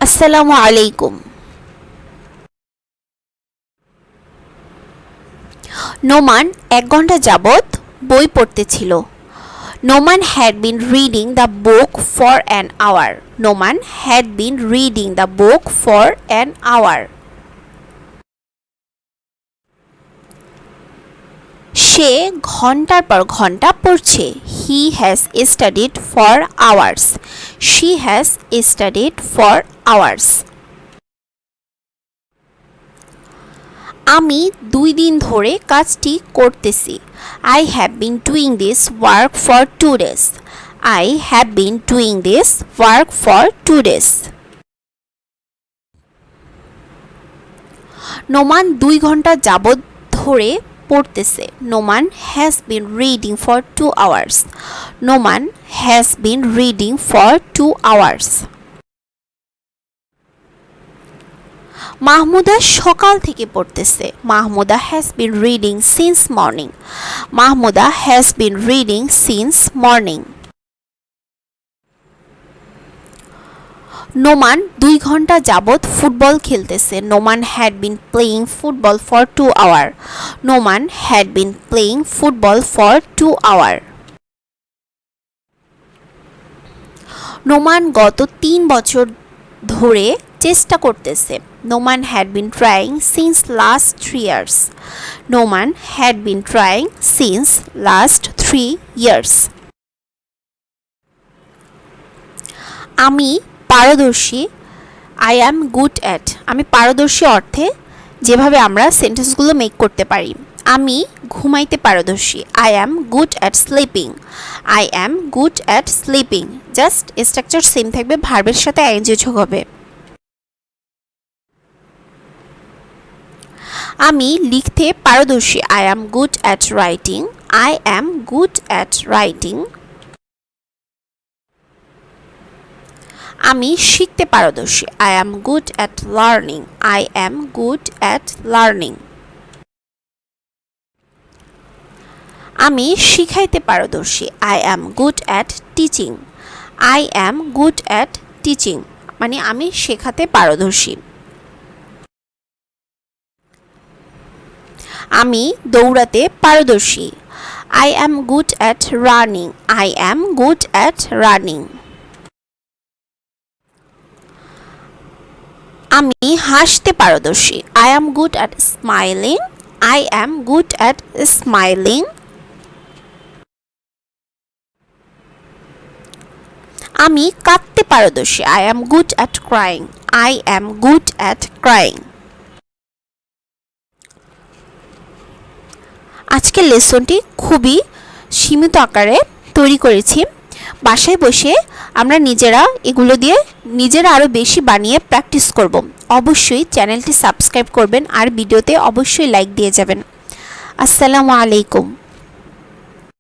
আসসালামু আলাইকুম। নোমান 1 ঘন্টা যাবত বই পড়তেছিল। Noman had been reading the book for an hour. Noman had been reading the book for an hour. সে ঘন্টার পর ঘন্টা পড়ছে। He has studied for hours. She has studied for hours. আমি 2 দিন ধরে কাজটি করতেছি। I have been doing this work for 2 days. I have been doing this work for 2 days. Noman 2 ঘন্টা যাবত ধরে পড়তেছে। Noman has been reading for 2 hours. Noman has been reading for 2 hours. Mahmuda সকাল থেকে পড়তেছে। Mahmuda has been reading since morning. Mahmuda has been reading since morning. Noman 2 ঘন্টা যাবত football খেলতেছে। Noman had been playing football for 2 hours. Noman had been playing football for 2 hours. Noman গত 3 বছর ধরে চেষ্টা করতেছে। Noman had been trying since last 3 years. Noman had been trying since last 3 years. আমি পারদর্শী। I am good at. আমি পারদর্শী অর্থে যেভাবে আমরা সেন্টেন্সগুলো মেক করতে পারি। আমি ঘুমাইতে পারদর্শী। I am good at sleeping. I am good at sleeping. Just structure same থাকবে, ভার্বের সাথে আইএনজি যোগ হবে। আমি লিখতে পারদর্শী। I am good at writing. I am good at writing. আমি শিখতে পারদর্শী। I am good at learning. I am good at learning. আমি শিখাইতে পারদর্শী। I am good at teaching. I am good at teaching. মানে আমি শেখাতে পারদর্শী। আমি দৌড়াতে পারদর্শী। I am good at running. I am good at running. আমি হাসতে পারদর্শী। I am good at smiling. I am good at smiling. আমি কাঁদতে পারদর্শী। I am good at crying. I am good at crying. আজকের লেসনটি খুবই সীমিত আকারে তৈরি করেছি। বাসায় বসে আমরা এগুলো দিয়ে নিজেরা আরও বেশি বানিয়ে প্র্যাকটিস করব। অবশ্যই চ্যানেলটি সাবস্ক্রাইব করবেন আর ভিডিওতে অবশ্যই লাইক দিয়ে যাবেন। আসসালামু আলাইকুম।